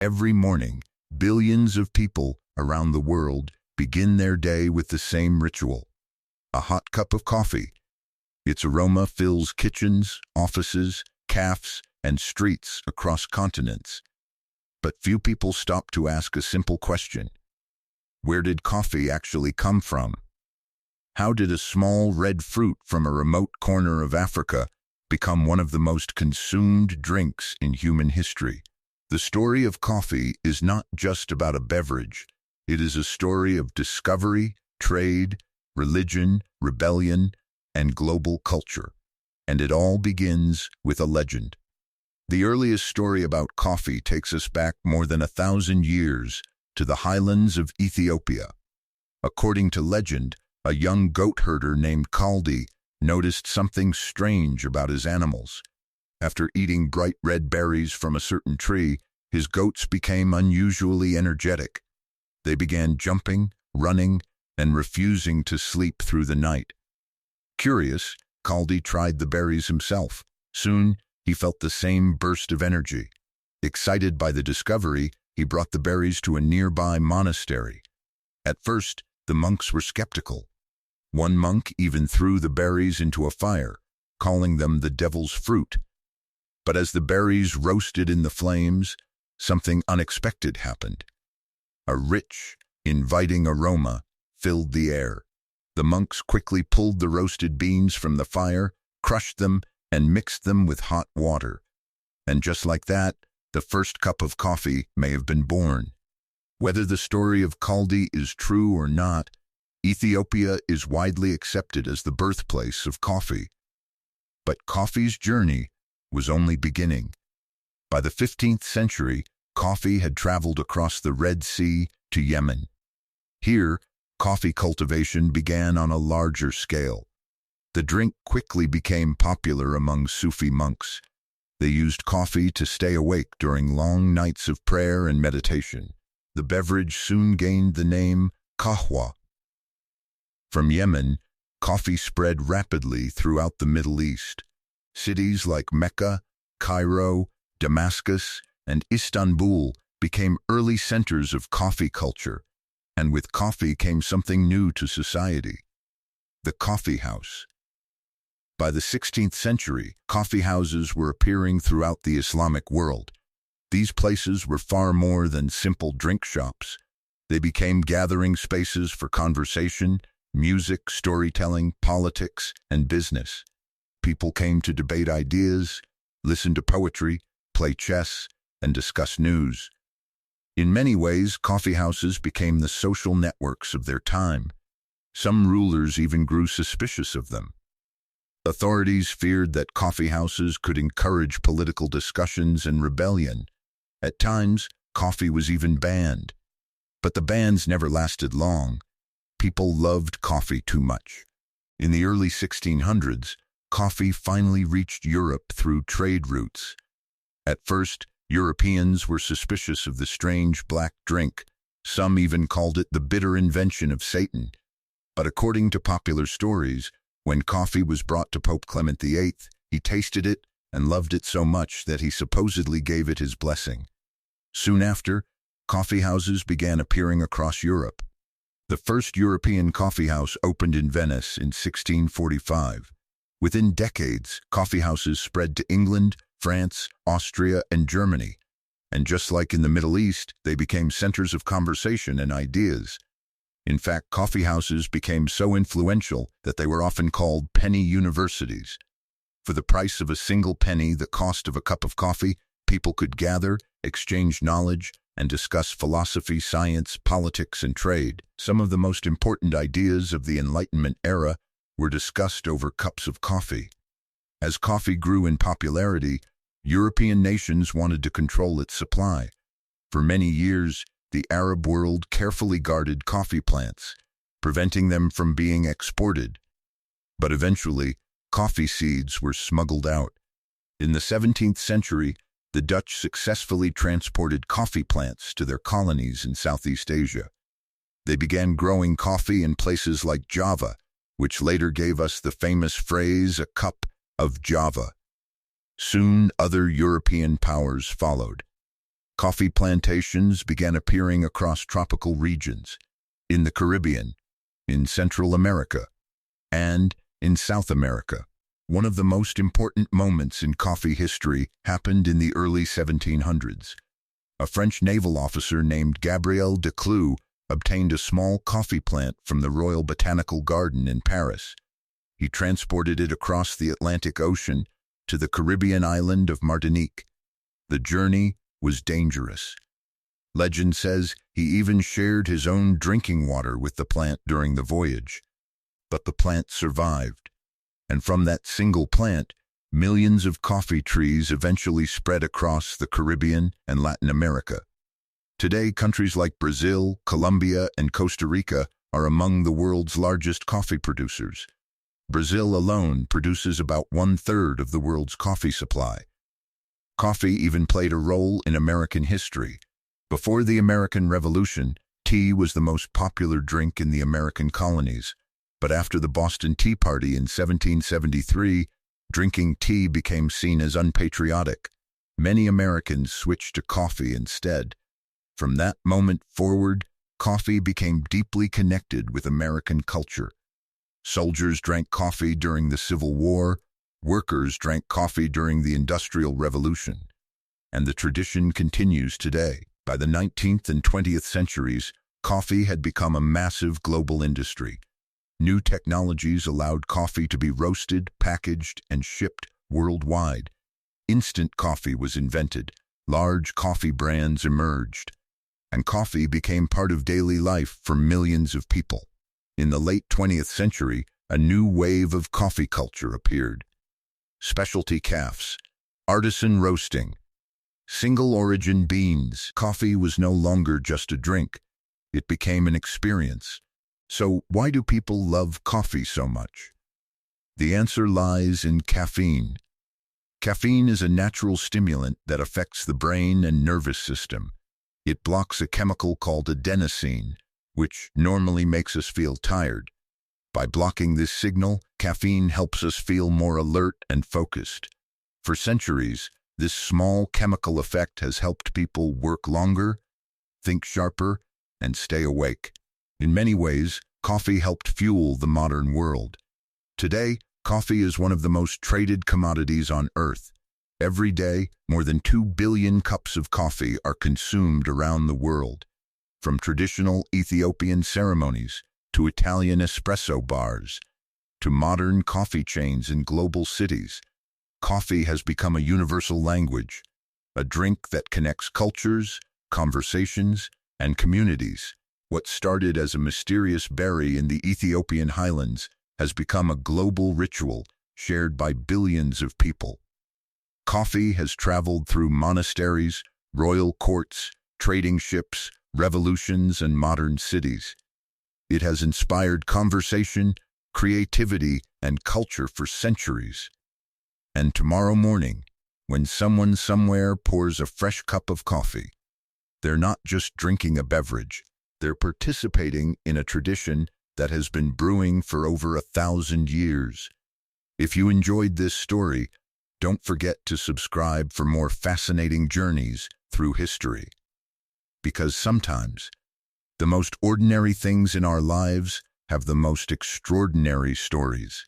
Every morning, billions of people around the world begin their day with the same ritual: a hot cup of coffee. Its aroma fills kitchens, offices, cafes, and streets across continents. But few people stop to ask a simple question: where did coffee actually come from? How did a small red fruit from a remote corner of Africa become one of the most consumed drinks in human history? The story of coffee is not just about a beverage. It is a story of discovery, trade, religion, rebellion, and global culture. And it all begins with a legend. The earliest story about coffee takes us back more than 1,000 years to the highlands of Ethiopia. According to legend, a young goat herder named Kaldi noticed something strange about his animals. After eating bright red berries from a certain tree, his goats became unusually energetic. They began jumping, running, and refusing to sleep through the night. Curious, Kaldi tried the berries himself. Soon, he felt the same burst of energy. Excited by the discovery, he brought the berries to a nearby monastery. At first, the monks were skeptical. One monk even threw the berries into a fire, calling them the devil's fruit. But as the berries roasted in the flames, something unexpected happened. A rich, inviting aroma filled the air. The monks quickly pulled the roasted beans from the fire, crushed them, and mixed them with hot water. And just like that, the first cup of coffee may have been born. Whether the story of Kaldi is true or not, Ethiopia is widely accepted as the birthplace of coffee. But coffee's journey was only beginning. By the 15th century, coffee had traveled across the Red Sea to Yemen. Here, coffee cultivation began on a larger scale. The drink quickly became popular among Sufi monks. They used coffee to stay awake during long nights of prayer and meditation. The beverage soon gained the name kahwa. From Yemen, coffee spread rapidly throughout the Middle East. Cities like Mecca, Cairo, Damascus, and Istanbul became early centers of coffee culture, and with coffee came something new to society: the coffee house. By the 16th century, coffee houses were appearing throughout the Islamic world. These places were far more than simple drink shops. They became gathering spaces for conversation, music, storytelling, politics, and business. People came to debate ideas, listen to poetry, play chess, and discuss news. In many ways, coffee houses became the social networks of their time. Some rulers even grew suspicious of them. Authorities feared that coffee houses could encourage political discussions and rebellion. At times, coffee was even banned. But the bans never lasted long. People loved coffee too much. In the early 1600s, coffee finally reached Europe through trade routes. At first, Europeans were suspicious of the strange black drink. Some even called it the bitter invention of Satan. But according to popular stories, when coffee was brought to Pope Clement VIII, he tasted it and loved it so much that he supposedly gave it his blessing. Soon after, coffee houses began appearing across Europe. The first European coffee house opened in Venice in 1645. Within decades, coffee houses spread to England, France, Austria, and Germany. And just like in the Middle East, they became centers of conversation and ideas. In fact, coffee houses became so influential that they were often called penny universities. For the price of a single penny, the cost of a cup of coffee, people could gather, exchange knowledge, and discuss philosophy, science, politics, and trade. Some of the most important ideas of the Enlightenment era were discussed over cups of coffee. As coffee grew in popularity, European nations wanted to control its supply. For many years, the Arab world carefully guarded coffee plants, preventing them from being exported. But eventually, coffee seeds were smuggled out. In the 17th century, the Dutch successfully transported coffee plants to their colonies in Southeast Asia. They began growing coffee in places like Java, which later gave us the famous phrase, "a cup of Java." Soon, other European powers followed. Coffee plantations began appearing across tropical regions, in the Caribbean, in Central America, and in South America. One of the most important moments in coffee history happened in the early 1700s. A French naval officer named Gabriel de Clue obtained a small coffee plant from the Royal Botanical Garden in Paris. He transported it across the Atlantic Ocean to the Caribbean island of Martinique. The journey was dangerous. Legend says he even shared his own drinking water with the plant during the voyage. But the plant survived, and from that single plant, millions of coffee trees eventually spread across the Caribbean and Latin America. Today, countries like Brazil, Colombia, and Costa Rica are among the world's largest coffee producers. Brazil alone produces about 1/3 of the world's coffee supply. Coffee even played a role in American history. Before the American Revolution, tea was the most popular drink in the American colonies. But after the Boston Tea Party in 1773, drinking tea became seen as unpatriotic. Many Americans switched to coffee instead. From that moment forward, coffee became deeply connected with American culture. Soldiers drank coffee during the Civil War, workers drank coffee during the Industrial Revolution, and the tradition continues today. By the 19th and 20th centuries, coffee had become a massive global industry. New technologies allowed coffee to be roasted, packaged, and shipped worldwide. Instant coffee was invented, large coffee brands emerged, and coffee became part of daily life for millions of people. In the late 20th century, a new wave of coffee culture appeared. Specialty cafes, artisan roasting, single-origin beans. Coffee was no longer just a drink. It became an experience. So why do people love coffee so much? The answer lies in caffeine. Caffeine is a natural stimulant that affects the brain and nervous system. It blocks a chemical called adenosine, which normally makes us feel tired. By blocking this signal, caffeine helps us feel more alert and focused. For centuries, this small chemical effect has helped people work longer, think sharper, and stay awake. In many ways, coffee helped fuel the modern world. Today, coffee is one of the most traded commodities on Earth. Every day, more than 2 billion cups of coffee are consumed around the world. From traditional Ethiopian ceremonies to Italian espresso bars, to modern coffee chains in global cities, coffee has become a universal language, a drink that connects cultures, conversations, and communities. What started as a mysterious berry in the Ethiopian highlands has become a global ritual shared by billions of people. Coffee has traveled through monasteries, royal courts, trading ships, revolutions, and modern cities. It has inspired conversation, creativity, and culture for centuries. And tomorrow morning, when someone somewhere pours a fresh cup of coffee, they're not just drinking a beverage, they're participating in a tradition that has been brewing for over 1,000 years. If you enjoyed this story, don't forget to subscribe for more fascinating journeys through history. Because sometimes, the most ordinary things in our lives have the most extraordinary stories.